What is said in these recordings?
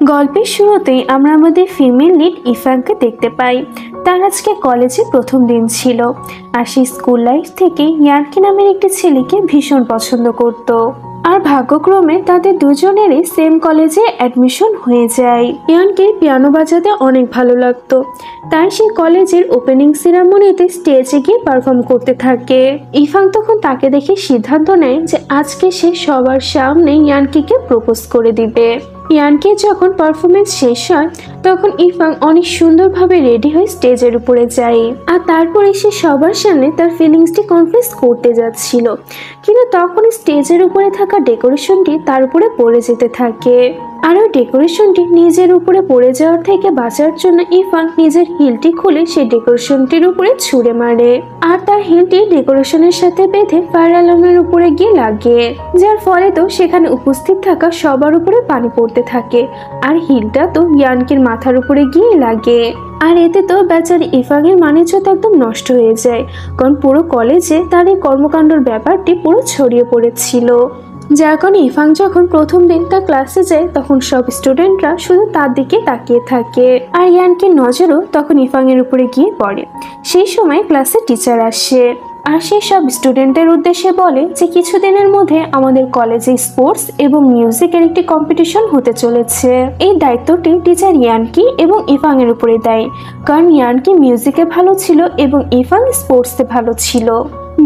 গল্পের শুরুতেই আমরা আমাদের ফিমেল লিড ইফানকে দেখতে পাই। তার আজকে কলেজে প্রথম দিন ছিল, আর সে স্কুল লাইফ থেকে ইয়ানকি নামের একটি ছেলেকে ভীষণ পছন্দ করত। আর ভাগ্যক্রমে তাদের দুজনেরই সেম কলেজে অ্যাডমিশন হয়ে যায়। ইয়ানকির পিয়ানো বাজাতে অনেক ভালো লাগতো, তাই সে কলেজের ওপেনিং সেরেমনিতে স্টেজে গিয়ে পারফর্ম করতে থাকে। ইফাং তখন তাকে দেখে সিদ্ধান্ত নেয় যে আজকে সে সবার সামনে ইয়ানকিকে প্রপোজ করে দিবে। ইয়ানকির যখন পারফরমেন্স শেষ হয় তখন ইফাং অনেক সুন্দরভাবে রেডি হয়ে স্টেজের উপরে যায়, আর তারপরে সে সবার সামনে তার ফিলিংসটি কনফেস করতে যাচ্ছিল, কিন্তু তখন স্টেজের উপরে থাকা ডেকোরেশনটি তার উপরে পড়ে যেতে থাকে। আর ওই ডেকোরেশনটি নিজের উপরে পড়ে যাওয়ার থেকে বাঁচার জন্য ইফাং নিজের হিলটি খুলে সেই ডেকোরেশনটির উপরে ছুঁড়ে মারে, আর তার হিলটি ডেকোরেশনের সাথে বেঁধে ফায়ার অ্যালার্মের উপরে গিয়ে লাগে, যার ফলে তো সেখানে উপস্থিত থাকা সবার উপরে পানি পড়তে থাকে, আর হিলটা তো ইয়ানকির মাথার উপরে গিয়ে লাগে। আর এতে তো বেচারি ইফাংয়ের মানিজ্যত একদম নষ্ট হয়ে যায়, কারণ পুরো কলেজে তার এই কর্মকাণ্ডের ব্যাপারটি পুরো ছড়িয়ে পড়েছিল। যার কারণে ইফাং যখন প্রথম দিন তার ক্লাসে যায় তখন সব স্টুডেন্টরা শুধু তার দিকে তাকিয়ে থাকে, আর ইয়ানকির নজরও তখন ইফাংয়ের উপরে গিয়ে পড়ে। সেই সময় ক্লাসে টিচার আসে, আর সে সব স্টুডেন্টের উদ্দেশ্যে বলে যে কিছুদিনের মধ্যে আমাদের কলেজে স্পোর্টস এবং মিউজিকের একটি কম্পিটিশন হতে চলেছে। এই দায়িত্বটি টিচার ইয়ানকি এবং ইফাং এর উপরে দেয়, কারণ ইয়ানকি মিউজিকে ভালো ছিল এবং ইফাং স্পোর্টসে ভালো ছিল।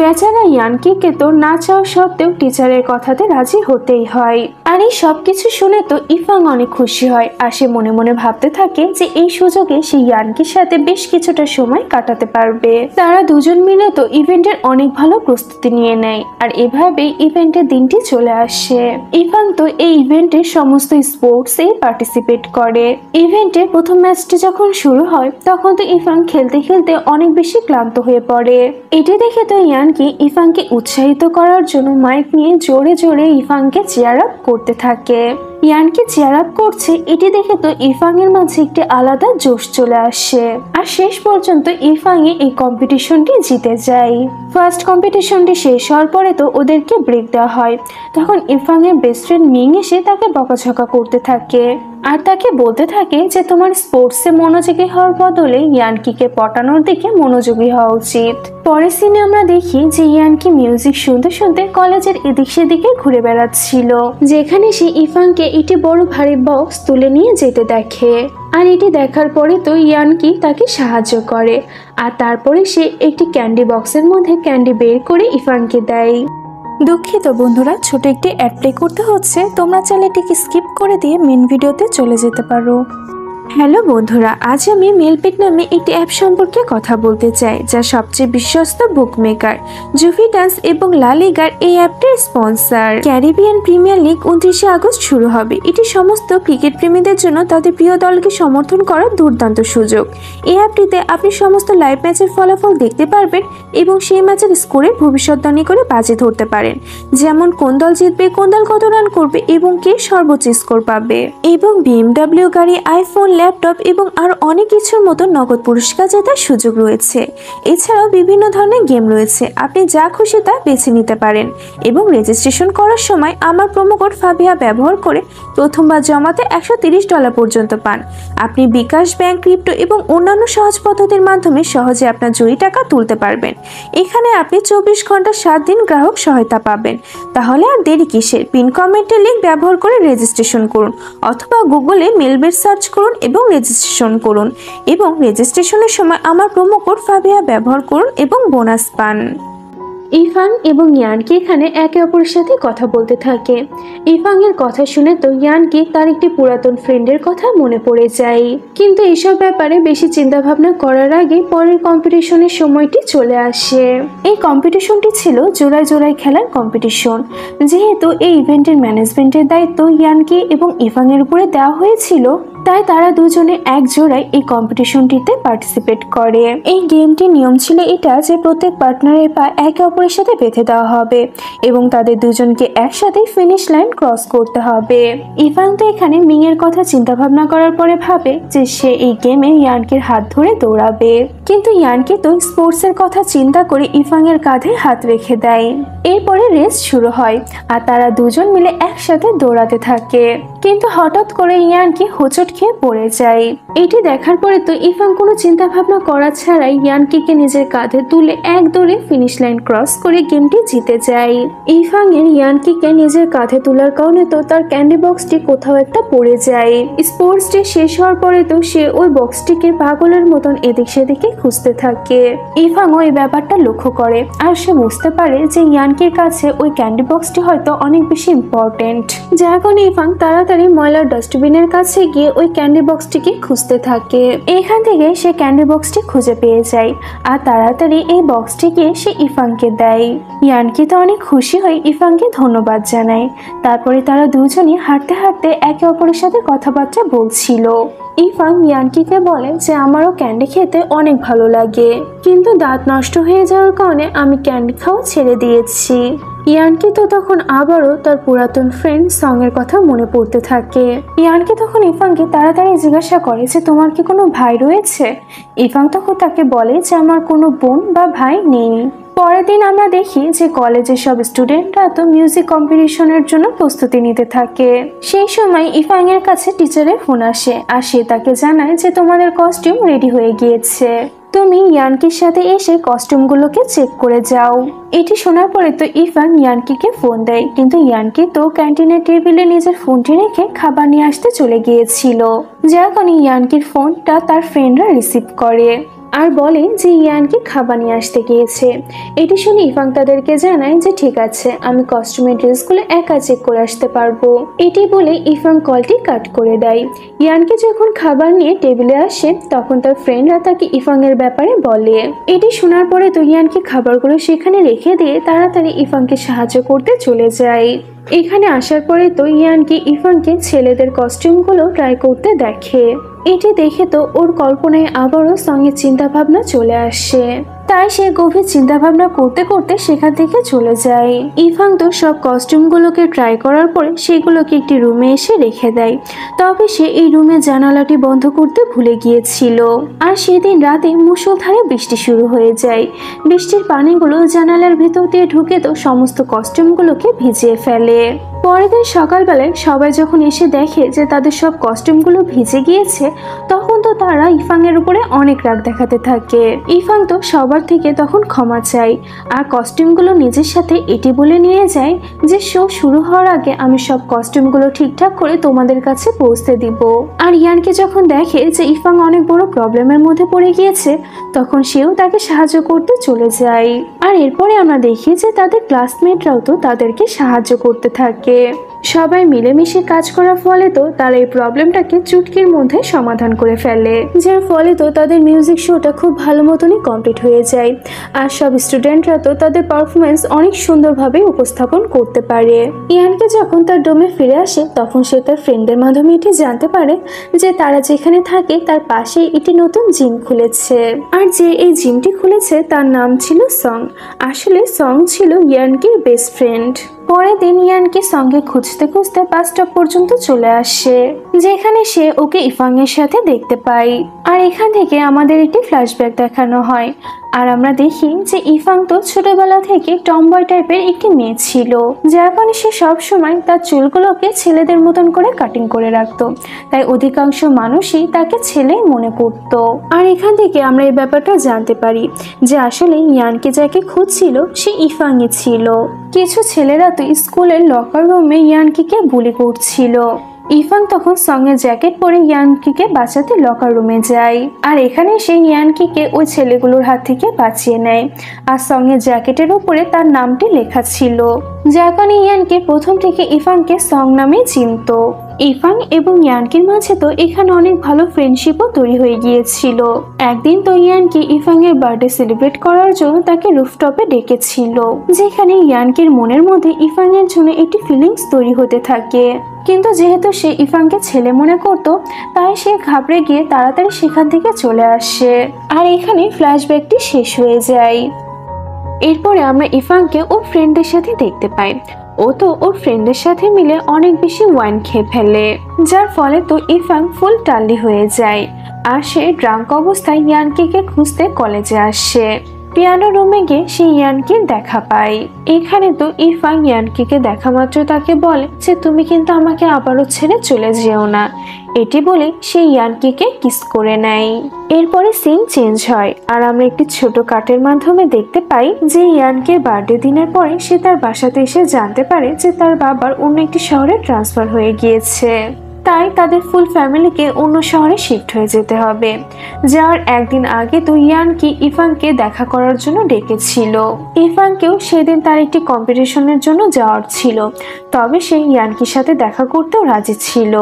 বেচারা ইয়ানকিকে তো না চাওয়া সত্ত্বেও টিচারের কথাতে রাজি হতেই হয়। আর এই সবকিছু শুনে তো ইফাং অনেক খুশি হয়, আর সে মনে মনে ভাবতে থাকে যে এই সুযোগে সে ইয়ানকির সাথে বেশ কিছুটা সময় কাটাতে পারবে। তারা দুজন মিলে তো ইভেন্টের অনেক ভালো প্রস্তুতি নিয়ে নেয়, আর এভাবেই ইভেন্টের দিনটি চলে আসে। ইফাং তো এই ইভেন্টের সমস্ত স্পোর্টসে পার্টিসিপেট করে। ইভেন্টের প্রথম ম্যাচটি যখন শুরু হয় তখন তো ইফাং খেলতে খেলতে অনেক বেশি ক্লান্ত হয়ে পড়ে। এটি দেখে তো ইয়ানকি ইফাংকে উৎসাহিত করার জন্য মাইক নিয়ে জোরে জোরে ইফাংকে চিয়ার আপ করতে থাকে। ইয়ানকি চিয়ার আপ করছে এটি দেখে তো ইফাং এর মাঝে একটি আলাদা জোশ চলে আসে, আর শেষ পর্যন্ত ইফাং এই কম্পিটিশনটি জিতে যায়। ফার্স্ট কম্পিটিশনটি শেষ হওয়ার পরে তো ওদেরকে ব্রেক দেওয়া হয়, তখন ইফাং এর বেস্ট ফ্রেন্ড মিং এসে তাকে বকাঝকা করতে থাকে, আর তাকে বলতে থাকে যে তোমার স্পোর্টসে মনোযোগী হওয়ার বদলে ইয়ানকিকে পটানোর দিকে মনোযোগী হওয়া উচিত। পরের সিনে আমরা দেখি যে ইয়ানকি মিউজিক শুনতে শুনতে কলেজের এদিক সেদিকে ঘুরে বেড়াচ্ছিল, যেখানে সে ইফাংকে একটি বড় ভারী বক্স তুলে নিয়ে যেতে দেখে। আর এটি দেখার পরে তো ইয়ানকি তাকে সাহায্য করে, আর তারপরে সে একটি ক্যান্ডি বক্সের মধ্যে ক্যান্ডি বের করে ইফাংকে দেয়। দুঃখিত বন্ধুরা, ছোট একটি অ্যাড প্লে করতে হচ্ছে, তোমরা চাইলে এটিকে স্কিপ করে দিয়ে মেন ভিডিওতে চলে যেতে পারো। হ্যালো বন্ধুরা, আজ আমি মেলপিট নামে একটি অ্যাপ সম্পর্কে কথা বলতে চাই, যা সবচেয়ে বিশ্বস্ত বুকমেকার জুভিডান্স এবং লা লিগার এই অ্যাপটির sponsor. Caribbean Premier League 29 August শুরু হবে। এটি সমস্ত ক্রিকেট প্রেমীদের জন্য তাদের প্রিয় দলকে সমর্থন করার দুর্দান্ত সুযোগ। এই অ্যাপটিতে আপনি সমস্ত লাইভ ম্যাচের ফলাফল দেখতে পারবেন এবং সেই ম্যাচের স্কোরের ভবিষ্যদ্বাণী করে বাজি ধরতে পারেন, যেমন কোন দল জিতবে, কোন দল কত রান করবে এবং কে সর্বোচ্চ স্কোর পাবে। এবং BMW গাড়ি, আইফোন, ল্যাপটপ এবং আরো অনেক কিছুর মতো নগদ পুরস্কার জেতার সুযোগ রয়েছে। এছাড়াও বিভিন্ন ধরনের গেম রয়েছে, আপনি যা খুশি তা বেছে নিতে পারেন। এবং রেজিস্ট্রেশন করার সময় আমার প্রোমো কোড ফাবিয়া ব্যবহার করে প্রথমবার জমাতে $130 পর্যন্ত পান। আপনি বিকাশ, ব্যাংক, ক্রিপ্টো এবং অন্যান্য সহজ পদ্ধতির মাধ্যমে সহজে আপনার জয়ী টাকা তুলতে পারবেন। এখানে আপনি 24 ঘন্টা 7 দিন গ্রাহক সহায়তা পাবেন। তাহলে আর দেরি কিসের? পিন কমেন্টের লিঙ্ক ব্যবহার করে রেজিস্ট্রেশন করুন, অথবা গুগলে মেলবেট সার্চ করুন এবং রেজিস্ট্রেশন করুন। এবং রেজিস্ট্রেশনের সময় আমার প্রোমো কোড ফাবিয়া ব্যবহার করুন এবং বোনাস পান। ইফাং এবং ইয়ানকি এখানে একে অপরের সাথে কথা বলতে থাকে। ইফাং এর কথা শুনে তো ইয়ানকি তার একটি পুরাতন ফ্রেন্ডের কথা মনে পড়ে যায়, কিন্তু এইসব ব্যাপারে বেশি চিন্তা ভাবনা করার আগে পরের কম্পিটিশনের সময়টি চলে আসে। এই কম্পিটিশনটি ছিল জোড়ায় জোড়ায় খেলার কম্পিটিশন। যেহেতু এই ইভেন্টের ম্যানেজমেন্টের দায়িত্ব ইয়ানকি এবং ইফাং এর উপরে দেওয়া হয়েছিল, তাই তারা দুজনে এক জোড়ায় এই কম্পিটিশনটিতে পার্টিসিপেট করে। এই গেমটির নিয়ম ছিল এটা যে প্রত্যেক পার্টনারের পা একে অপরের সাথে বেঁধে দেওয়া হবে এবং তাদের দুজনকে একসাথে ফিনিশ লাইন ক্রস করতে হবে। ইফাং তো এখানে মিং এর কথা চিন্তা ভাবনা করার পরে ভাবে যে সে এই গেমে ইয়ানকির হাত ধরে দৌড়াবে, কিন্তু ইয়ানকি তো স্পোর্টস এর কথা চিন্তা করে ইফাং এর কাঁধে হাত রেখে দেয়। এরপরে রেস শুরু হয়, আর তারা দুজন মিলে একসাথে দৌড়াতে থাকে। কিন্তু হঠাৎ করে ইয়ানকি হোঁচট খেয়ে পড়ে যায়। এটি দেখার পরে তো ইফাং কোনো চিন্তা ভাবনা করা ছাড়াই ইয়ানকিকে নিজের কাঁধে তুলে এক দৌড়ে ফিনিশ লাইন ক্রস করে গেমটি জিতে যায়। ইফাং এর ইয়ানকিকে নিজের কাঁধে তোলার কারণে তো তার ক্যান্ডি বক্সটি কোথাও একটা পড়ে যায়। স্পোর্টস ডে শেষ হওয়ার পরে তো সে ওই বক্সটিকে পাগলের মতন এদিক সেদিকে খুঁজতে থাকে। ইফাং ওই ব্যাপারটা লক্ষ্য করে আর সে বুঝতে পারে যে ইয়ানকির কাছে ওই ক্যান্ডি বক্সটি হয়তো অনেক বেশি ইম্পর্টেন্ট, যার কারণে ইফাং তাড়াতাড়ি ময়লার ডাস্টবিনের কাছে গিয়ে ওই ক্যান্ডি বক্সটিকে খুঁজতে থাকে। এখান থেকে সে ক্যান্ডি বক্সটি খুঁজে পেয়ে যায় আর তাড়াতাড়ি এই বক্সটিকে সে ইফাংকে দেয়। ইয়ানকি তো অনেক খুশি হয়ে ইফাংকে ধন্যবাদ জানায়। তারপরে তারা দুজনই হাঁটতে হাঁটতে একে অপরের সাথে কথাবার্তা বলছিল। ইফাং ইয়ানকিকে বলে যে আমারও ক্যান্ডি খেতে অনেক ভালো লাগে, কিন্তু দাঁত নষ্ট হয়ে যাওয়ার কারণে আমি ক্যান্ডি খাওয়া ছেড়ে দিয়েছি। ইয়ানকি তো তখন আবারও তার পুরাতন ফ্রেন্ড সং এর কথা মনে পড়তে থাকে। ইয়ানকি তখন ইফাংকে তাড়াতাড়ি জিজ্ঞাসা করে যে তোমার কি কোনো ভাই রয়েছে? ইফাং তখন তাকে বলে যে আমার কোনো বোন বা ভাই নেই। পরের দিন আমরা দেখি যে কলেজের সব স্টুডেন্টরা তো মিউজিক কম্পিটিশনের জন্য প্রস্তুতি নিতে থাকে। সেই সময় ইফাং এর কাছে টিচারের ফোন আসে আর সে তাকে জানায় যে তোমাদের কস্টিউম রেডি হয়ে গিয়েছে, তুমি ইয়ানকির সাথে এসে কস্টিউমগুলোকে চেক করে যাও। এটি শোনার পরে তো ইফাং ইয়ানকিকে ফোন দেয়, কিন্তু ইয়ানকি তো ক্যান্টিনের টেবিলে নিজের ফোনটি রেখে খাবার নিয়ে আসতে চলে গিয়েছিল, যার কারণে ইয়ানকির ফোনটা তার ফ্রেন্ডরা রিসিভ করে আর বলে যে ইয়ানকি খাবার নিয়ে আসতে গিয়েছে। এটি শুনে ইফাং তাদেরকে জানায় যে ঠিক আছে, আমি কস্টিউমের ড্রেসগুলো একা চেক করে আসতে পারবো। এটি বলে ইফাং কলটি কাট করে দেয়। ইয়ানকি যখন খাবার নিয়ে টেবিলে আসে তখন তার ফ্রেন্ডরা তাকে ইফাং এর ব্যাপারে বলে। এটি শোনার পরে তো ইয়ানকি খাবারগুলো সেখানে রেখে দিয়ে তাড়াতাড়ি ইফাংকে সাহায্য করতে চলে যায়। এখানে আসার পরে তো ইয়ানকি ইফাংকে ছেলেদের কস্টিউমগুলো ট্রাই করতে দেখে। এটি দেখে তো ওর কল্পনায় আবারও সঙ্গের চিন্তা ভাবনা চলে আসে, তাই সে গভীর চিন্তা ভাবনা করতে করতে সেখান থেকে চলে যায়। ইফাং তো সব কস্টিউমগুলোকে ট্রাই করার পরে সেগুলোকে একটি রুমে এসে রেখে দেয়। তবে সে এই রুমে জানালাটি বন্ধ করতে ভুলে গিয়েছিল আর সেদিন রাতে মুষলধারে বৃষ্টি শুরু হয়ে যায়। বৃষ্টির পানিগুলো জানালার ভেতর দিয়ে ঢুকে তো সমস্ত কস্টিউমগুলোকে ভিজিয়ে ফেলে। পরের দিন সকালবেলায় সবাই যখন এসে দেখে যে তাদের সব কস্টিউমগুলো ভিজে গিয়েছে তখন তো তারা ইফাং এর উপরে অনেক রাগ দেখাতে থাকে। ইফাং তো সবার থেকে তখন ক্ষমা চায় আর কস্টিউমগুলো নিজের সাথে এটি বলে নিয়ে যায় যে শো শুরু হওয়ার আগে আমি সব কস্টিউমগুলো ঠিকঠাক করে তোমাদের কাছে পৌঁছে দিব। আর ইয়ানকে যখন দেখে যে ইফাং অনেক বড় প্রবলেমের মধ্যে পড়ে গিয়েছে তখন সেও তাকে সাহায্য করতে চলে যায়। আর এরপরে আমরা দেখি যে তাদের ক্লাসমেটরাও তো তাদেরকে সাহায্য করতে থাকে। সবাই মিলেমিশে কাজ করার ফলে তো তারা এই প্রবলেমটাকে চুটকির মধ্যে সমাধান করে ফেলে, যার ফলে তো তাদের মিউজিক শোটা খুব ভালো মতনই কমপ্লিট হয়ে যায়। আর সব স্টুডেন্টরা তো তাদের পারফরমেন্স অনেক সুন্দরভাবে উপস্থাপন করতে পারে। ইয়ানকে যখন তার ডোমে ফিরে আসে তখন সে তার ফ্রেন্ডের মাধ্যমে এটি জানতে পারে যে তারা যেখানে থাকে তার পাশে একটি নতুন জিম খুলেছে। আর যে এই জিমটি খুলেছে তার নাম ছিল সং। আসলে সং ছিল ইয়ানকির বেস্ট ফ্রেন্ড। পরের দিন ইয়ানকি সঙ্গে খুঁজতে খুঁজতে বাস স্টপ পর্যন্ত চলে আসে, যেখানে সে ওকে ইফাং এর সাথে দেখতে পায়। আর এখান থেকে আমাদের একটি ফ্ল্যাশব্যাক দেখানো হয় আর আমরা দেখি যে ইফাং তো ছোটবেলা থেকে টমবয় টাইপের একটি মেয়ে ছিল, যার কারণে সে সবসময় তার চুলগুলোকে ছেলেদের মতন করে কাটিং করে রাখতো, তাই অধিকাংশ মানুষই তাকে ছেলে মনে করত। আর এখান থেকে আমরা এই ব্যাপারটা জানতে পারি যে আসলে ইয়ানকে যাকে খুঁজছিল সে ইফাংই ছিল। কিছু ছেলেরা তো স্কুলের লকার রুমে ইয়ানকিকে বুলি করছিল। ইফাং তখন সঙ্গে জ্যাকেট পরে ইয়ানকিকে বাঁচাতে লকার রুমে যায় আর এখানে সে ইয়ানকিকে ওই ছেলেগুলোর হাত থেকে বাঁচিয়ে নেয়। আর সঙ্গে জ্যাকেটের উপরে তার নামটি লেখা ছিল, যার কারণে ইয়ানকি প্রথম থেকে ইফাংকে সং নামে চিনত। ইফাং এবং ইয়ানকির মাঝে তো এখানে অনেক ভালো ফ্রেন্ডশিপও তৈরি হয়ে গিয়েছিল। একদিন তো ইয়ানকি ইফাং এর বার্থডে সেলিব্রেট করার জন্য তাকে রুফটপে ডেকেছিল, যেখানে ইয়ানকির মনের মধ্যে ইফাং এর জন্য একটি ফিলিংস তৈরি হতে থাকে। কিন্তু যেহেতু সে ইফাংকে ছেলে মনে করত তাই সে ঘাবড়ে গিয়ে তাড়াতাড়ি সেখান থেকে চলে আসে আর এখানে ফ্ল্যাশব্যাকটি শেষ হয়ে যায়। এরপরে আমরা ইফাংকে ওর ফ্রেন্ডদের সাথে দেখতে পাই। ও তো ওর ফ্রেন্ডের সাথে মিলে অনেক বেশি ওয়াইন খেয়ে ফেলে, যার ফলে তো ইফাং ফুল টাল্লি হয়ে যায় আর সে ড্রাঙ্ক অবস্থায় ইয়ানকিকে খুঁজতে কলেজে আসে। পিয়ানো রুমে গিয়ে সে ইয়ানকির দেখা পায়। এখানে তো ইরফান ইয়ানকিকে দেখা মাত্র তাকে বলে যে তুমি কিন্তু আমাকে আবারও ছেড়ে চলে যেও না। এটি বলে সে ইয়ানকিকে কিস করে নেয়। এরপরে সিন চেঞ্জ হয় আর আমরা একটি ছোট কাটের মাধ্যমে দেখতে পাই যে ইয়ানকির বার্থডে দিনের পরে সে তার বাসাতে এসে জানতে পারে যে তার বাবার অন্য একটি শহরে ট্রান্সফার হয়ে গিয়েছে, তাই তাদের ফুল ফ্যামিলিকে অন্য শহরে শিফট হয়ে যেতে হবে। যাওয়ার একদিন আগে তো ইয়ানকি ইরফানকে দেখা করার জন্য ডেকেছিল। ইরফানকেও সেদিন তার একটি কম্পিটিশনের জন্য যাওয়ার ছিল, তবে সে ইয়ানকির সাথে দেখা করতেও রাজি ছিল।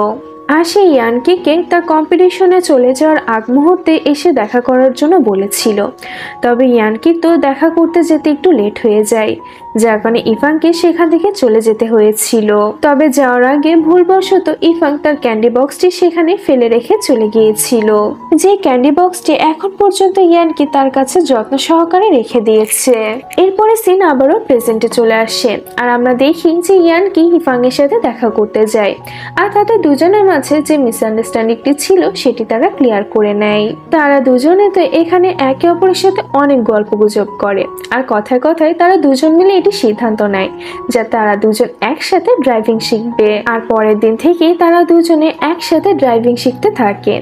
আর সে ইয়ানকিকে তার কম্পিটিশনে চলে যাওয়ার আগ মুহূর্তে এসে দেখা করার জন্য বলেছিল, তবে ইয়ানকি তো দেখা করতে যেতে একটু লেট হয়ে যায়, যার কারণে ইরফানকে সেখান থেকে চলে যেতে হয়েছিল। তবে যাওয়ার আগে ভুলবশত ইরফান তার ক্যান্ডি বক্সটি সেখানে ফেলে রেখে চলে গিয়েছিল, যে ক্যান্ডি বক্সটি এখন পর্যন্ত ইয়ানকি তার কাছে যত্ন সহকারে রেখে দিয়েছে। এরপরে সিন আবারও প্রেজেন্টে চলে আসে আর আমরা দেখি যে ইয়ানকি ইরফানের সাথে দেখা করতে যায় আর তাদের দুজনের মাঝে যে মিসআন্ডারস্ট্যান্ডিংটি ছিল সেটি তারা ক্লিয়ার করে নেয়। তারা দুজনে তো এখানে একে অপরের সাথে অনেক গল্পগুজব করে আর কথায় কথায় তারা দুজন মিলে এটি সিদ্ধান্ত নেয় যে তারা দুজন একসাথে ড্রাইভিং শিখবে। আর পরের দিন থেকে তারা দুজনে একসাথে ড্রাইভিং শিখতে থাকে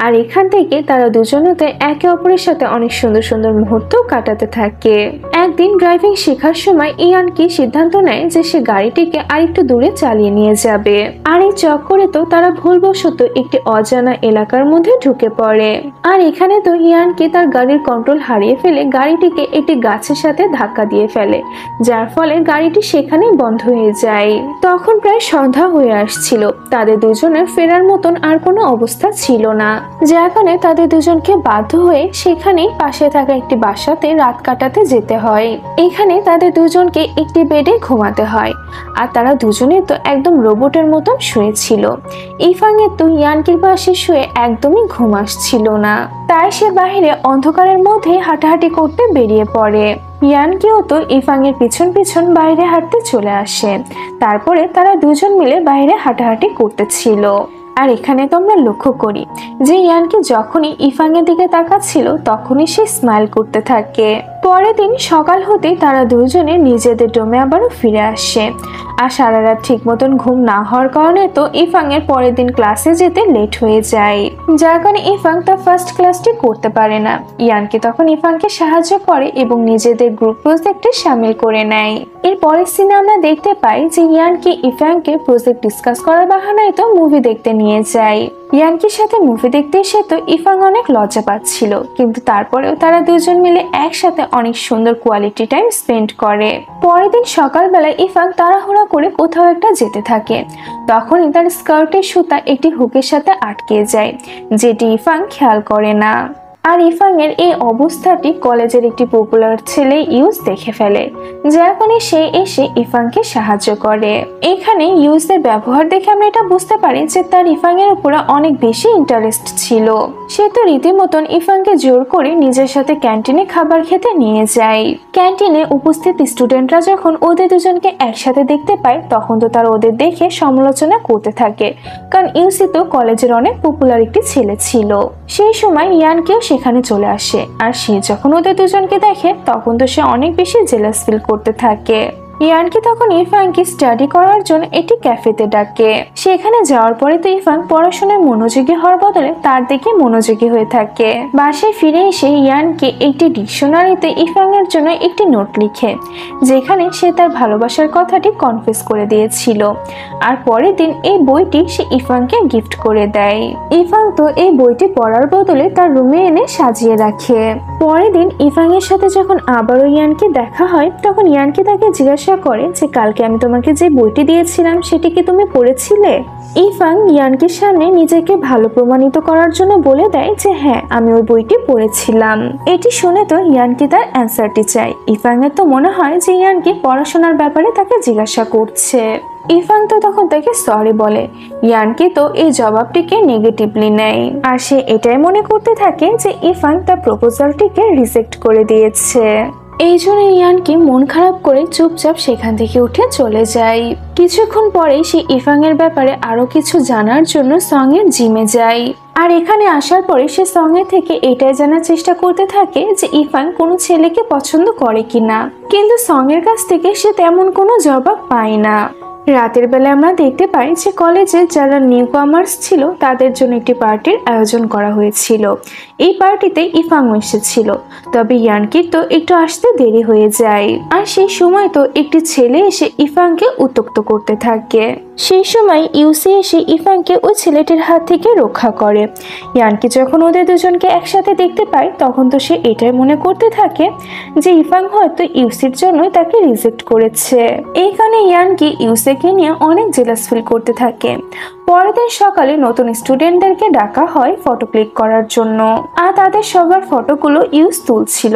আর এখান থেকে তারা দুজনেতে একে অপরের সাথে অনেক সুন্দর সুন্দর মুহূর্ত কাটাতে থাকে। একদিন ড্রাইভিং শেখার সময় ইয়ানকি সিদ্ধান্ত নেয় যে সে গাড়িটিকে আরেকটু দূরে চালিয়ে নিয়ে যাবে, আর এই চক্করে তো তারা ভুলবশত একটি অজানা এলাকার মধ্যে ঢুকে পড়ে। আর এখানে তো ইয়ানকি তার গাড়ির কন্ট্রোল হারিয়ে ফেলে গাড়িটিকে একটি গাছের সাথে ধাক্কা দিয়ে ফেলে, যার ফলে গাড়িটি সেখানেই বন্ধ হয়ে যায়। তখন প্রায় সন্ধ্যা হয়ে আসছিল, তাদের দুজনের ফেরার মতন আর কোনো অবস্থা ছিল না, যার কারণে তাদের দুজনকে বাধ্য হয়ে সেখানেই পাশে থাকা একটি বাসাতে রাত কাটাতে যেতে হয়। এখানে তাদের দুজনকে একটি বেডে ঘুমাতে হয় আর তারা দুজনে তো একদম রোবটের মতন শুয়েছিল। ইরফানের তো ইয়ানকির পাশে শুয়ে একদমই ঘুম আসছিল না, তাই সে বাহিরে অন্ধকারের মধ্যে হাঁটাহাঁটি করতে বেরিয়ে পড়ে। ইয়ানকিও তো ইরফানের পিছন পিছন বাইরে হাঁটতে চলে আসে। তারপরে তারা দুজন মিলে বাইরে হাঁটাহাঁটি করতেছিল। আর এখানে তো আমরা লক্ষ্য করি যে ইয়ানকি যখনই ইরফানের দিকে তাকাচ্ছিল তখনই সে স্মাইল করতে থাকে। পরের দিন সকাল হতেই তারা দুজনে নিজেদের ডোমে আবারও ফিরে আসে আর সারা রাত ঠিক মতন ঘুম না হওয়ার কারণে তো ইরফানের পরের দিন ক্লাসে যেতে লেট হয়ে যায়, যার কারণে ইরফান তার ফার্স্ট ক্লাসটি করতে পারে না। ইয়ানকি তখন ইরফানকে সাহায্য করে এবং নিজেদের গ্রুপ প্রজেক্টে সামিল করে নেয়। এর পরের সিনে আমরা দেখতে পাই যে ইয়ানকি ইরফানকে প্রজেক্ট ডিসকাস করার বাহানায় তো মুভি দেখতে নিয়ে যায়। ইয়ানকির সাথে মুভি দেখতে এসে তো ইরফান অনেক লজ্জা পাচ্ছিল, কিন্তু তারপরেও তারা দুজন মিলে একসাথে অনেক সুন্দর কোয়ালিটি টাইম স্পেন্ড করে। পরের দিন সকালবেলা ইরফান তাড়াহুড়া করে কোথাও একটা যেতে থাকে, তখনই তার স্কার্টের সুতা একটি হুকের সাথে আটকে যায়, যেটি ইরফান খেয়াল করে না। আর ইরফানের এই অবস্থাটি কলেজের একটি পপুলার ছেলে ইউজ দেখে ফেলে, যার কারণে সে এসে ইরফানকে সাহায্য করে। এখানে ইউজের ব্যবহার দেখে আমরা এটা বুঝতে পারি যে তার ইরফানের উপরে অনেক বেশি ইন্টারেস্ট ছিল। সে তো রীতিমতন ইরফানকে জোর করে নিজের সাথে ক্যান্টিনে খাবার খেতে নিয়ে যায়। ক্যান্টিনে উপস্থিত স্টুডেন্টরা যখন ওদের দুজনকে একসাথে দেখতে পায় তখন তো তারা ওদের দেখে সমালোচনা করতে থাকে, কারণ ইউসি তো কলেজের অনেক পপুলার একটি ছেলে ছিল। সেই সময় ইয়ানকেও সেখানে চলে আসে, আর সে যখন ওদের দুজনকে দেখে তখন তো সে অনেক বেশি জেলাস ফিল করতে থাকে। ইয়ানকি তখন ইরফানকে স্টাডি করার জন্য একটি ক্যাফেতে ডাকে। সেখানে যাওয়ার পরে তো ইরফান পড়াশোনায় মনোযোগী হওয়ার বদলে তার দিকে মনোযোগী হয়ে থাকে। বাসায় ফিরে এসে ইয়ানকি একটি ডিকশনারিতে ইরফানের জন্য একটি নোট লিখে, যেখানে সে তার ভালোবাসার কথাটি কনফেস করে দিয়েছিল। আর পরের দিন এই বইটি সে ইরফানকে গিফট করে দেয়। ইরফান তো এই বইটি পড়ার বদলে তার রুমে এনে সাজিয়ে রাখে। পরের দিন ইরফানের সাথে যখন আবারও ইয়ানকি দেখা হয় তখন ইয়ানকি তাকে জিজ্ঞাসা করে যে কালকে আমি তোমাকে যে বইটি দিয়েছিলাম সেটি কি তুমি পড়েছিলে? ইরফান ইয়ানকির সামনে নিজেকে ভালো প্রমাণিত করার জন্য বলে দেয় যে হ্যাঁ, আমি ওই বইটি পড়েছিলাম। এটি শুনে তো ইয়ানকি তার অ্যান্সারটি চায়। ইরফানের তো মনে হয় যে ইয়ানকি পড়াশোনার ব্যাপারে তাকে জিজ্ঞাসা করছে। ইরফান তো তখন তাকে সরি বলে। ইয়ানকি তো এই জবাবটিকে নেগেটিভলি নেয়, আর সে এটাই মনে করতে থাকে যে ইরফান তার প্রপোজালটিকে রিজেক্ট করে দিয়েছে। এই জন্য ইয়ানকি মন খারাপ করে চুপচাপ সেখান থেকে উঠে চলে যায়। কিছুক্ষণ পরেই সে ইফাং এর ব্যাপারে আরো কিছু জানার জন্য সং এর জিমে যায়। আর এখানে আসার পরে সে সং এর থেকে এটাই জানার চেষ্টা করতে থাকে যে ইফাং কোনো ছেলেকে পছন্দ করে কিনা, কিন্তু সং এর কাছ থেকে সে তেমন কোনো জবাব পায় না। রাতের বেলা আমরা দেখতে পাই যে কলেজে যারা নিউ কামার্স ছিল তাদের জন্য একটি পার্টির আয়োজন করা হয়েছিল। এই পার্টিতে ইফাং এসেছিল, তবে ইয়ানকির তো একটু আসতে দেরি হয়ে যায়। আর সেই সময় তো একটি ছেলে এসে ইফাংকে উত্ত্যক্ত করতে থাকে। সেই সময় ইউসি এসে ইফাংকে ওই ছেলেটির হাত থেকে রক্ষা করে। ইয়ানকি যখন ওদের দুজনকে একসাথে দেখতে পায় তখন তো সে এটাই মনে করতে থাকে যে ইফাং হয়তো ইউসির জন্য তাকে রিজেক্ট করেছে। এইখানে ইয়ানকি ইউসিকে নিয়ে অনেক জেলাস ফিল করতে থাকে। পরের দিন সকালে নতুন স্টুডেন্টদেরকে ডাকা হয় ফটো ক্লিক করার জন্য, আর তাদের সবার ফটোগুলো ইউস তুলছিল,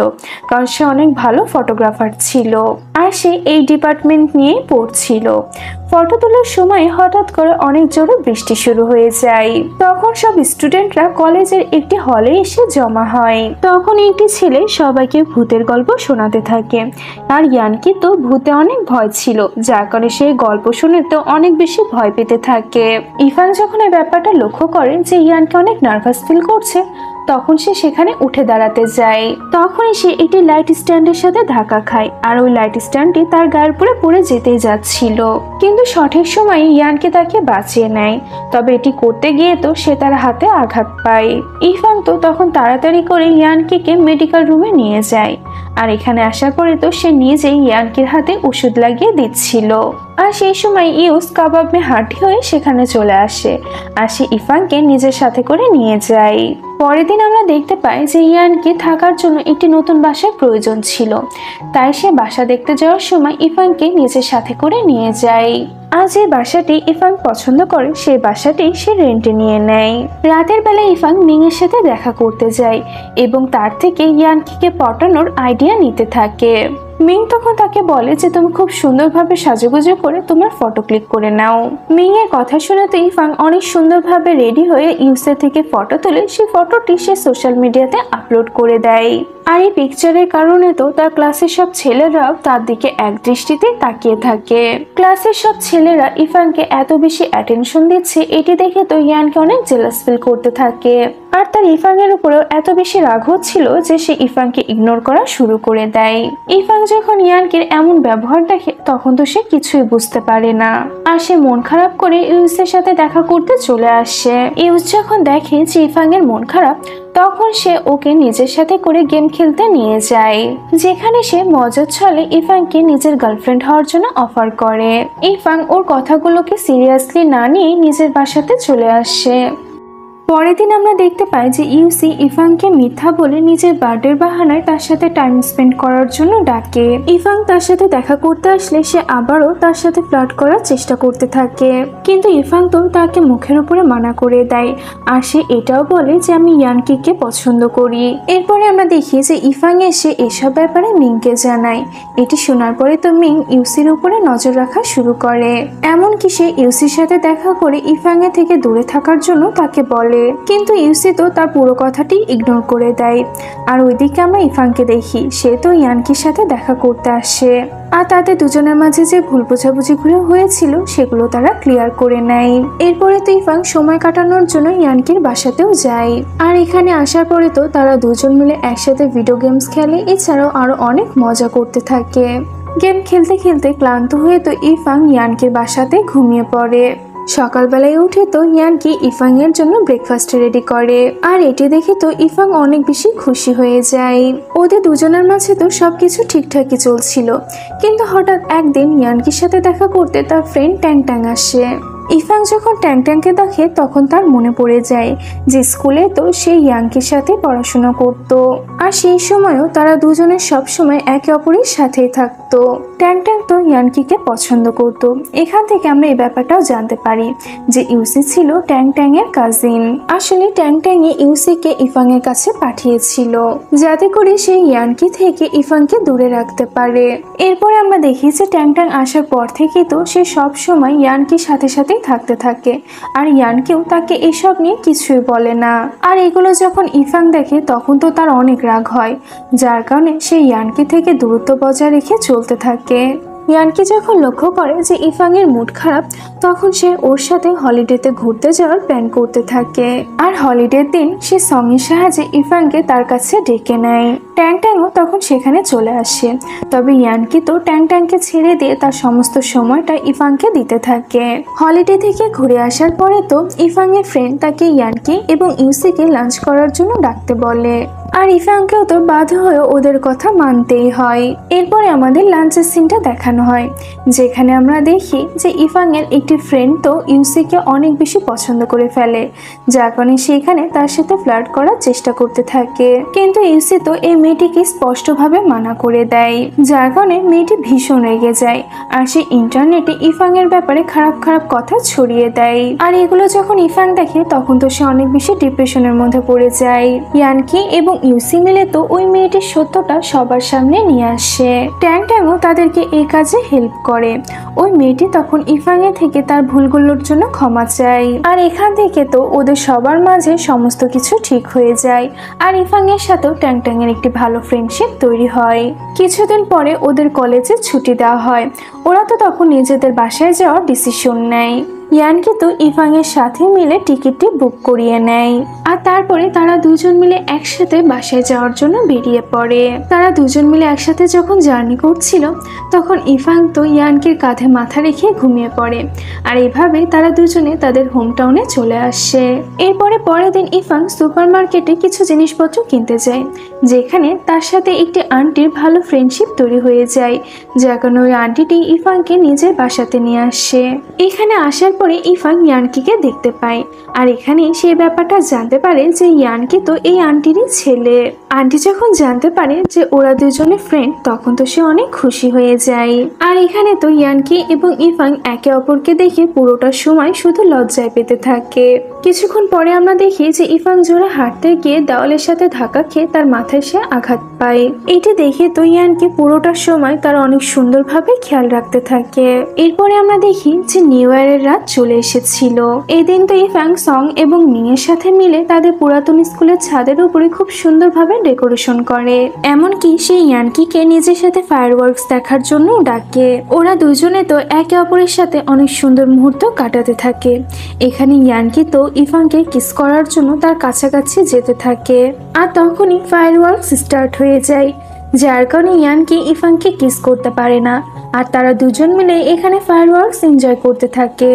কারণ সে অনেক ভালো ফটোগ্রাফার ছিল আর সে এই ডিপার্টমেন্ট নিয়েই পড়ছিল। ফটো তোলার সময় হঠাৎ করে অনেক জোরে বৃষ্টি শুরু হয়ে যায়। তখন সব স্টুডেন্টরা কলেজের একটি হলে এসে জমা হয়। তখন একটি ছেলে সবাইকে ভূতের গল্প শোনাতে থাকে, আর ইয়ানকি তো ভূতে অনেক ভয় ছিল, যার কারণে সেই গল্প শুনে তো অনেক বেশি ভয় পেতে থাকে। ইফাং যখন এই ব্যাপারটা লক্ষ্য করে যে ইয়ানকি অনেক নার্ভাস ফিল করছে, তখন সে সেখানে উঠে দাঁড়াতে যায়। তখনই সে একটি লাইট স্ট্যান্ডের সাথে ধাক্কা খায়, আর ওই লাইট স্ট্যান্ডটি তার গায়ের উপরে পড়ে যেতেই যাচ্ছিল, কিন্তু সঠিক সময়ে ইয়ানকি তাকে বাঁচিয়ে নেয়। তবে এটি করতে গিয়ে তো সে তার হাতে আঘাত পায়। ইফাং তো তখন তাড়াতাড়ি করে ইয়ানকিকে মেডিকেল রুমে নিয়ে যায়, আর এখানে আসার পরে তো সে নিজেই ইয়ানকির হাতে ওষুধ লাগিয়ে দিচ্ছিল। আর সেই সময় ইউস কাবাব মে হাঁটি হয়ে সেখানে চলে আসে, আর সে ইফাংকে নিজের সাথে করে নিয়ে যায়। পরের দিন আমরা দেখতে পাই যে ইয়ানকি থাকার জন্য একটি নতুন বাসার প্রয়োজন ছিল, তাই সে বাসা দেখতে যাওয়ার সময় ইফাংকে নিজের সাথে করে নিয়ে যায়। আর যে বাসাটি ইফাং পছন্দ করে সেই বাসাটি সে রেন্টে নিয়ে নেয়। রাতের বেলা ইফাং মিং এর সাথে দেখা করতে যায় এবং তার থেকে ইয়ানকিকে পটানোর আইডিয়া নিতে থাকে। মিং তখন তাকে বলে যে তুমি খুব সুন্দরভাবে সাজুগুজু করে তোমার ফটো ক্লিক করে নাও। মিং এর কথা শুনে তো ইফাং অনেক সুন্দরভাবে রেডি হয়ে ইউসে থেকে ফটো তুলে সেই ফটোটি সে সোশ্যাল মিডিয়াতে আপলোড করে দেয়। আর এই পিকচারের কারণে তো তার ক্লাসের সব ছেলেরাও তার দিকে এক দৃষ্টিতে তাকিয়ে থাকে। ক্লাসের সব ছেলেরা ইফাংকে এত বেশি অ্যাটেনশন দিচ্ছে এটি দেখে তো ইয়ানকে অনেক জেলাস ফিল করতে থাকে। আর তার ইফাং এর উপরেও এত বেশি রাগ হচ্ছিল যে সে ইফাংকে ইগনোর করা শুরু করে দেয়। ইফাং যখন ইয়ানকির এমন ব্যবহার দেখে তখন তো সে কিছুই বুঝতে পারে না, আর সে মন খারাপ করে ইউসের সাথে দেখা করতে চলে আসে। ইউস যখন দেখে যে ইফাং এর মন খারাপ, তখন সে ওকে নিজের সাথে করে গেম খেলতে নিয়ে যায়, যেখানে সে মজার ছলে ইফাংকে নিজের গার্লফ্রেন্ড হওয়ার জন্য অফার করে। ইফাং ওর কথাগুলোকে সিরিয়াসলি না নিয়ে নিজের বাসাতে চলে আসে। পরের দিন আমরা দেখতে পাই যে ইউসি ইফাংকে মিথ্যা বলে নিজের বার্থডের বাহানায় তার সাথে টাইম স্পেন্ড করার জন্য ডাকে। ইফাং তার সাথে দেখা করতে আসলে সে আবারও তার সাথে ফ্লার্ট করার চেষ্টা করতে থাকে, কিন্তু ইফাং তো তাকে মুখের উপরে মানা করে দেয়, আর সে এটাও বলে যে আমি ইয়ানকিকে পছন্দ করি। এরপরে আমরা দেখি যে ইফাং এসে এসব ব্যাপারে মিংকে জানায়। এটি শোনার পরে তো মিং ইউসির উপরে নজর রাখা শুরু করে, এমনকি সে ইউসির সাথে দেখা করে ইফাং এর থেকে দূরে থাকার জন্য তাকে বলে, কিন্তু ইউসি তো তার পুরো কথাটি ইগনোর করে দেয়। আর ওইদিকে আমরা ইফাংকে দেখি সে তো ইয়ানকির সাথে দেখা করতে আসে, আর তাদের দুজনের মাঝে যে ভুল বোঝাবুঝিগুলো হয়েছিল সেগুলো তারা ক্লিয়ার করে নেয়। এরপরে তো ইফাং সময় কাটানোর জন্য ইয়ানকির বাসাতেও যায়, আর এখানে আসার পরে তো তারা দুজন মিলে একসাথে ভিডিও গেমস খেলে, এছাড়াও আরো অনেক মজা করতে থাকে। গেম খেলতে খেলতে ক্লান্ত হয়ে তো ইফাং ইয়ানকির বাসাতে ঘুমিয়ে পড়ে। সকালবেলায় উঠে তো ইয়ানকি ইফাং এর জন্য ব্রেকফাস্ট রেডি করে, আর এটি দেখে তো ইফাং অনেক বেশি খুশি হয়ে যায়। ওদের দুজনের মাঝে তো সবকিছু ঠিকঠাকই চলছিল, কিন্তু হঠাৎ একদিন ইয়ানকির সাথে দেখা করতে তার ফ্রেন্ড ট্যাং ট্যাং আসে। ইফাং যখন ট্যাং ট্যাংকে দেখে তখন তার মনে পড়ে যায় যে স্কুলে তো সে ইয়ানকির সাথে পড়াশোনা করত, আর সেই সময়ও তারা দুজনে সব সময় একে অপরের সাথেই থাকতো। ট্যাং ট্যাং তো ইয়ানকিকে পছন্দ করত। এখান থেকে আমরা এই ব্যাপারটাও জানতে পারি যে ইউসি ছিল ট্যাং ট্যাং এর কাজিন। আসলে ট্যাং ট্যাং ইউসিকে ইফাং এর কাছে পাঠিয়েছিল যাতে করে সে ইয়ানকি থেকে ইফাংকে দূরে রাখতে পারে। এরপরে আমরা দেখি যে ট্যাং ট্যাং আসার পর থেকে তো সে সব সময় ইয়ানকির সাথে সাথে সাথেই থাকতে থাকে, আর ইয়ানকেও তাকে এসব নিয়ে কিছুই বলে না। আর এগুলো যখন ইফাং দেখে তখন তো তার অনেক রাগ হয়, যার কারণে সে ইয়ানকি থেকে দূরত্ব বজায় রেখে চলতে থাকে। ইয়ানকি যখন লক্ষ্য করে যে ইফাংয়ের মুড খারাপ, তখন সে ওর সাথে হলিডেতে ঘুরতে যাওয়ার প্ল্যান করতে থাকে। আর হলিডের দিন সে সঙ্গের সাহায্যে ইফাংকে তার কাছে ডেকে নেয়। ট্যাং ট্যাংও তখন সেখানে চলে আসে, তবে ইয়ানকি তো ট্যাং ট্যাংকে ছেড়ে দিয়ে তার সমস্ত সময়টা ইফাংকে দিতে থাকে। হলিডে থেকে ঘুরে আসার পরে তো ইফাংয়ের ফ্রেন্ড তাকে ইয়ানকি এবং ইউসিকে লাঞ্চ করার জন্য ডাকতে বলে, আর ইফাংকেও তো বাধ্য হয়ে ওদের কথা মানতেই হয়। এরপরে আমাদের লাঞ্চের সিনটা দেখানো হয়, যেখানে আমরা দেখি যে ইফাংয়ের একটি ফ্রেন্ড তো ইউসিকে অনেক বেশি পছন্দ করে ফেলে, যার কারণে সেখানে তার সাথে ফ্লার্ট করার চেষ্টা করতে থাকে। কিন্তু ইউসি তো এই মেয়েটিকে স্পষ্টভাবে মানা করে দেয়, যার কারণে মেয়েটি ভীষণ রেগে যায়, আর সে ইন্টারনেটে ইফাংয়ের ব্যাপারে খারাপ খারাপ কথা ছড়িয়ে দেয়। আর এগুলো যখন ইফাং দেখে তখন তো সে অনেক বেশি ডিপ্রেশনের মধ্যে পড়ে যায়। ইয়ানকি এবং ইউসি মিলে তো ওই মেয়েটির সত্যটা সবার সামনে নিয়ে আসে। ট্যাং ট্যাংও তাদেরকে এই কাজে হেল্প করে। ওই মেয়েটি তখন ইফাংয়ের থেকে তার ভুলগুলোর জন্য ক্ষমা চায়, আর এখান থেকে তো ওদের সবার মাঝে সমস্ত কিছু ঠিক হয়ে যায়, আর ইফাংয়ের সাথেও ট্যাং ট্যাংয়ের একটি ভালো ফ্রেন্ডশিপ তৈরি হয়। কিছুদিন পরে ওদের কলেজে ছুটি দেওয়া হয়, ওরা তো তখন নিজেদের বাসায় যাওয়ার ডিসিশন নেয়। ইয়ানকি তো ইফাংয়ের সাথে মিলে টিকিটটি বুক করিয়ে নেয়, আর তারপরে তারা দুজন মিলে একসাথে বাসায় যাওয়ার জন্য বেরিয়ে পড়ে। তারা দুজন মিলে একসাথে যখন জার্নি করছিল তখন ইফাং তো ইয়ানকির কাঁধে মাথা রেখে ঘুমিয়ে পড়ে, আর এভাবে তারা দুজনে তাদের হোম টাউনে চলে আসে। এরপরে পরের দিন ইফাং সুপার মার্কেটে কিছু জিনিসপত্র কিনতে যায়, যেখানে তার সাথে একটি আন্টির ভালো ফ্রেন্ডশিপ তৈরি হয়ে যায়, যার কারণে ওই আন্টিটি ইফাংকে নিজের বাসাতে নিয়ে আসে। এখানে আসার পরে ইফাং ইয়ানকিকে দেখতে পায়, আর এখানে সেই ব্যাপারটা জানতে পারে যে ইয়ানকি তো এই আন্টিরই ছেলে। আন্টি যখন জানতে পারে যে ওরা দুজনে ফ্রেন্ড, তখন তো সে অনেক খুশি হয়ে যায়। আর এখানে তো ইয়ানকি এবং ইফাং একে অপরকে দেখে পুরোটা সময় শুধু লজ্জায় পেতে থাকে। কিছুক্ষণ পরে আমরা দেখি যে ইফাং জোরে হাঁটতে গিয়ে দেওয়ালের সাথে ধাক্কা খেয়ে তার মাথায় সে আঘাত পায়। এটি দেখে তো ইয়ানকি পুরোটা সময় তার অনেক সুন্দরভাবে খেয়াল রাখতে থাকে। এরপরে আমরা দেখি যে নিউ ইয়ারের রাত চলে এসেছিল। এই দিন তো ইফাং সং এবং মিংয়ের সাথে মিলে তাদের পুরাতন স্কুলের ছাদের উপরে খুব সুন্দরভাবে ডেকোরেশন করে, এমনকি সে ইয়ানকিকে নিজের সাথে ফায়ারওয়ার্কস দেখার জন্য ডাকে। ওরা দুজনে তো একে অপরের সাথে অনেক সুন্দর মুহূর্ত কাটাতে থাকে। এখানে ইয়ানকি তো ইফাংকে কিস করার জন্য তার কাছাকাছি যেতে থাকে, আর তখনই ফায়ারওয়ার্কস স্টার্ট হয়ে যায়, যার কারণে ইয়ানকি ইফাংকে কিস করতে পারে না। আর তারা দুজন মিলে এখানে ফায়ারওয়ার্কস এনজয় করতে থাকে।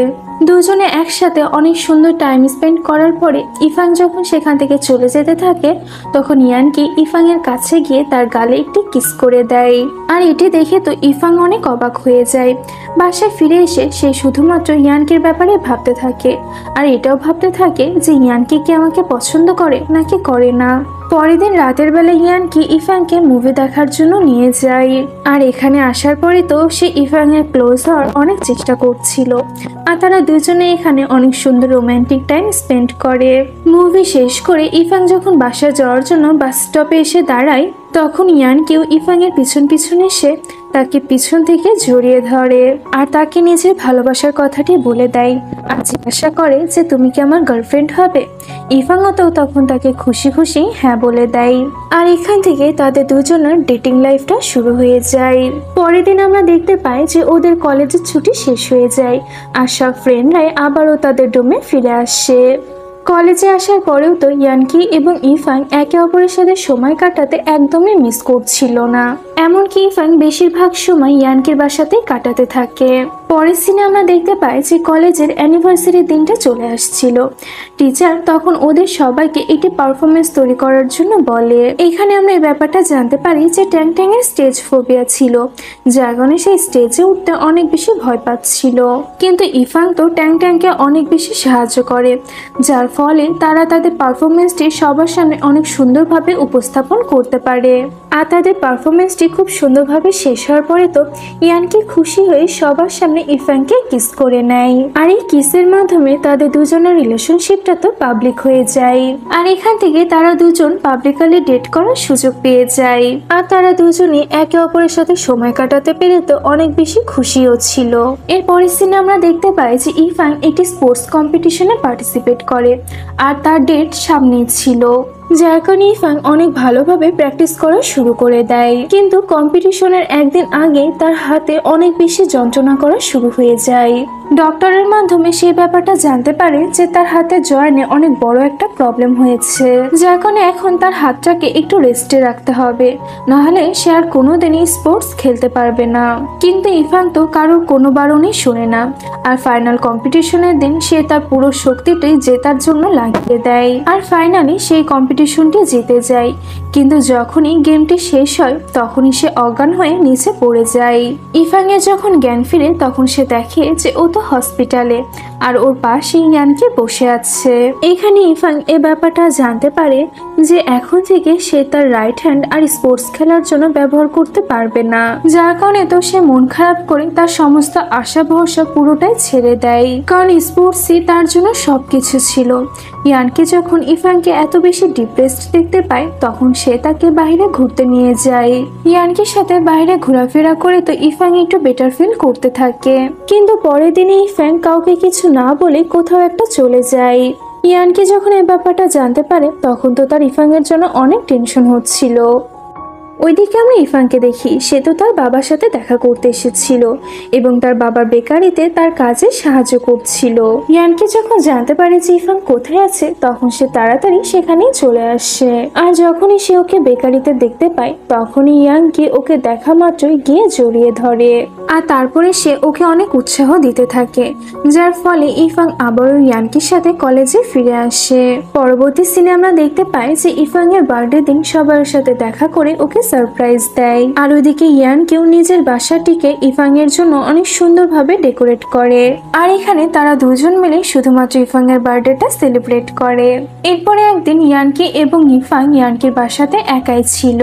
দুজনে একসাথে অনেক সুন্দর টাইম স্পেন্ড করার পরে ইফাং যখন সেখান থেকে চলে যেতে থাকে, তখন ইয়ানকি ইফাংয়ের কাছে গিয়ে তার গালে একটি কিস করে দেয়। আর এটি দেখে তো ইফাং অনেক অবাক হয়ে যায়। বাসায় ফিরে এসে সে শুধুমাত্র ইয়ানকির ব্যাপারে ভাবতে থাকে, আর এটাও ভাবতে থাকে যে ইয়ানকি কি আমাকে পছন্দ করে নাকি করে না। পরের দিন রাতের বেলা ইয়ানকি ইফাংকে মুভি দেখার জন্য নিয়ে যায়, আর এখানে আসার পরে তো সে ইফাংয়ের ক্লোজ হওয়ার অনেক চেষ্টা করছিল, আর তারা দুজনে এখানে অনেক সুন্দর রোমান্টিক টাইম স্পেন্ড করে। মুভি শেষ করে ইফাং যখন বাসায় যাওয়ার জন্য বাস স্টপে এসে দাঁড়ায়, তখন ইয়ানকিও ইফাংয়ের পিছন পিছন এসে তাকে পিছন থেকে জড়িয়ে ধরে, আর তাকে নিজের ভালোবাসার কথাটি বলে দেয়, আর জিজ্ঞাসা করে যে তুমি কি আমার গার্লফ্রেন্ড হবে। ইফাংও তো তখন তাকে খুশি খুশি হ্যাঁ বলে দেয়, আর এখান থেকে তাদের দুজনের ডেটিং লাইফটা শুরু হয়ে যায়। পরের দিন আমরা দেখতে পাই যে ওদের কলেজের ছুটি শেষ হয়ে যায়, আর সব ফ্রেন্ডরাই আবারও তাদের ডোমে ফিরে আসে। কলেজে আসার পরেও তো ইয়ানকি এবং ইফাং একে অপরের সাথে সময় কাটাতে একদমই মিস করছিল না, এমনকি ইফাং বেশিরভাগ সময় ইয়ানকির বাসাতেই কাটাতে থাকে। পরের সিনে আমরা দেখতে পাই যে কলেজের অ্যানিভার্সারির দিনটা চলে আসছিল। টিচার তখন ওদের সবাইকে একটি পারফরমেন্স তৈরি করার জন্য বলে। এখানে আমরা এই ব্যাপারটা জানতে পারি যে ট্যাং ট্যাংয়ের স্টেজ ফোবিয়া ছিল, যার কারণে সেই স্টেজে উঠতে অনেক বেশি ভয় পাচ্ছিল। কিন্তু ইফাং তো ট্যাং ট্যাংকে অনেক বেশি সাহায্য করে, যার ফলে তারা তাদের পারফরমেন্সটি সবার সামনে অনেক সুন্দরভাবে উপস্থাপন করতে পারে। আর তাদের পারফরমেন্সটি খুব সুন্দরভাবে শেষ হওয়ার পরে তো ইয়ানকি খুশি হয়ে সবার সামনে সামনে ইফানকে কিস করে নেয়। আর এই কিসের মাধ্যমে তাদের দুজনের রিলেশনশিপটা তো পাবলিক হয়ে যায়। আর এখান থেকে তারা দুজন পাবলিকলি ডেট করার সুযোগ পেয়ে যায়। আর তারা দুজনই একে অপরের সাথে সময় কাটাতে পেরে তো অনেক বেশি খুশিও ছিল। এরপরের সিনে আমরা দেখতে পাই যে ইফান একটি স্পোর্টস কম্পিটিশনে পার্টিসিপেট করে আর তার ডেট সামনেই ছিল, যার কারণে ইফান অনেক ভালোভাবে প্র্যাকটিস করা শুরু করে দেয়। কিন্তু কম্পিটিশনের একদিন আগে তার হাতে অনেক বেশি যন্ত্রণা করা শুরু হয়ে যায়। ডক্টরের মাধ্যমে সেই ব্যাপারটা জানতে পারে যে তার হাতে জয়েন্টে অনেক বড় একটা প্রবলেম হয়েছে, যার কারণে এখন তার হাতটাকে একটু রেস্টে রাখতে হবে, নাহলে সে আর কোনোদিনই স্পোর্টস খেলতে পারবে না। কিন্তু ইফান তো কারোর কোনো বারণই শোনে না। আর ফাইনাল কম্পিটিশনের দিন সে তার পুরো শক্তিটাই জেতার জন্য লাগিয়ে দেয়। আর ফাইনালি সেই কম্পিটিশনটি জিতে যায়। কিন্তু যখনই গেমটি শেষ হয় তখনই সে অজ্ঞান হয়ে নিচে পড়ে যায়। ইফানের যখন জ্ঞান ফিরে তখন সে দেখে যে ও তো হসপিটালে আর ওর পাশে ইয়ানকে বসে আছে। এখানে ইফান এ ব্যাপারটা জানতে পারে যে এখন থেকে সে তার রাইট হ্যান্ড আর স্পোর্টস খেলার জন্য ব্যবহার করতে পারবে না, যার কারণে তো সে মন খারাপ করে তার সমস্ত আশা ভরসা পুরোটাই ছেড়ে দেয়, কারণ স্পোর্টসই তার জন্য সবকিছু ছিল। ইয়ানকে যখন ইফানকে এত বেশি ডিপ্রেসড দেখতে পায় তখন সে তাকে বাইরে ঘুরতে নিয়ে যায়। ইয়ানকের সাথে বাইরে ঘোরাফেরা করে তো ইফান একটু বেটার ফিল করতে থাকে। কিন্তু পরের দিনে ইফান কাউকে কিছু না বলে কোথাও একটা চলে যায়। ইয়ানকে যখন এই ব্যাপারটা জানতে পারে তখন তো তার ইফানের জন্য অনেক টেনশন হচ্ছিল। ওইদিকে আমরা ইফানকে দেখি, সে তো তার বাবার সাথে দেখা করতে এসেছিল এবং তার বাবার বেকারিতে তার কাজে সাহায্য করছিল। ইয়ানকে যখন জানতে পারে যে ইফান কোথায় আছে তখন সে তাড়াতাড়ি সেখানেই চলে আসে। আর যখনই সে ওকে বেকারিতে দেখতে পায় তখনই ইয়ানকে ওকে দেখা মাত্রই গিয়ে জড়িয়ে ধরে। আর তারপরে সে ওকে অনেক উৎসাহ দিতে থাকে, যার ফলে ইফান আবারও ইয়ানকির সাথে কলেজে ফিরে আসে। পরবর্তী সিনে আমরা দেখতে পাই যে ইফানের বার্থডে দিন সবার সাথে দেখা করে ওকে সারপ্রাইজ দেয়। আর ওইদিকে ইয়ানকেও নিজের বাসাটিকে ইফানের জন্য অনেক সুন্দরভাবে ডেকোরেট করে। আর এখানে তারা দুজন মিলে শুধুমাত্র ইফানের বার্থডেটা সেলিব্রেট করে। এরপরে একদিন ইয়ানকি এবং ইফান ইয়ানকির বাসাতে একাই ছিল।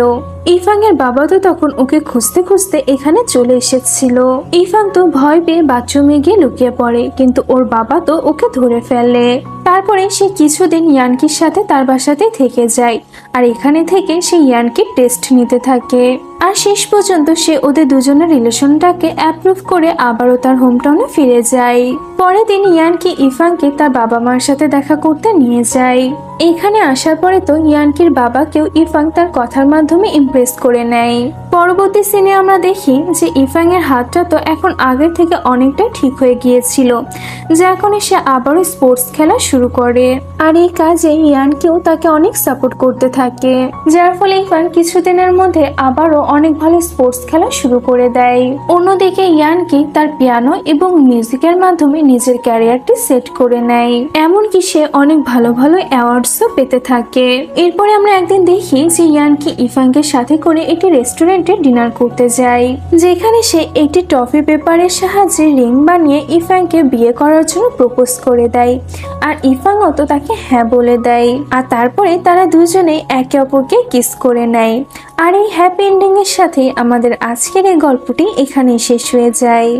ইফানের বাবা তো তখন ওকে খুঁজতে খুঁজতে এখানে চলে এসেছিল। ইফান তো ভয় পেয়ে বাথরুমে গিয়ে লুকিয়ে পড়ে, কিন্তু ওর বাবা তো ওকে ধরে ফেলে। তারপরে সে কিছুদিন ইয়ানকির সাথে তার বাসাতেই থেকে যায় আর এখানে থেকে সে ইয়ানকির টেস্ট নিতে থাকে। আর শেষ পর্যন্ত সে ওদের দুজনের রিলেশনটাকে অ্যাপ্রুভ করে আবারও তার হোমটাউনে ফিরে যায়। পরের দিন ইয়ানকি ইফানকে তার বাবা মার সাথে দেখা করতে নিয়ে যায়। এখানে আসার পরে তো ইয়ানকির বাবাকেও ইফান তার কথার মাধ্যমে ইমপ্রেস করে নেয়। পরবর্তী সিনে আমরা দেখি যে ইফানের হাতটা তো এখন আগের থেকে অনেকটা ঠিক হয়ে গিয়েছিল, যার কারণে সে আবারও স্পোর্টস খেলা শুরু করে। আর এই কাজে ইয়ানকেও তাকে অনেক সাপোর্ট করতে থাকে, যার ফলে ইফান কিছুদিনের মধ্যে আবারও অনেক ভালো স্পোর্টস খেলা শুরু করে দেয়। অন্যদিকে ইয়ানকি তার পিয়ানো এবং মিউজিকের মাধ্যমে নিজের ক্যারিয়ারটি সেট করে নেয়, এমনকি সে অনেক ভালো ভালো অ্যাওয়ার্ডসও পেতে থাকে। এরপরে আমরা একদিন দেখি যে ইয়ানকি ইফানকে সাথে করে একটি রেস্টুরেন্টে ডিনার করতে যায়, যেখানে সে একটি টফি পেপারের সাহায্যে রিং বানিয়ে ইফানকে বিয়ে করার জন্য প্রপোজ করে দেয়। আর ইফানও তো তাকে হ্যাঁ বলে দেয়। আর তারপরে তারা দুজনেই একে অপরকে কিস করে নেয়। আর এই হ্যাপি এন্ডিং এর সাথে আমাদের আজকের এই গল্পটি এখানেই শেষ হয়ে যায়।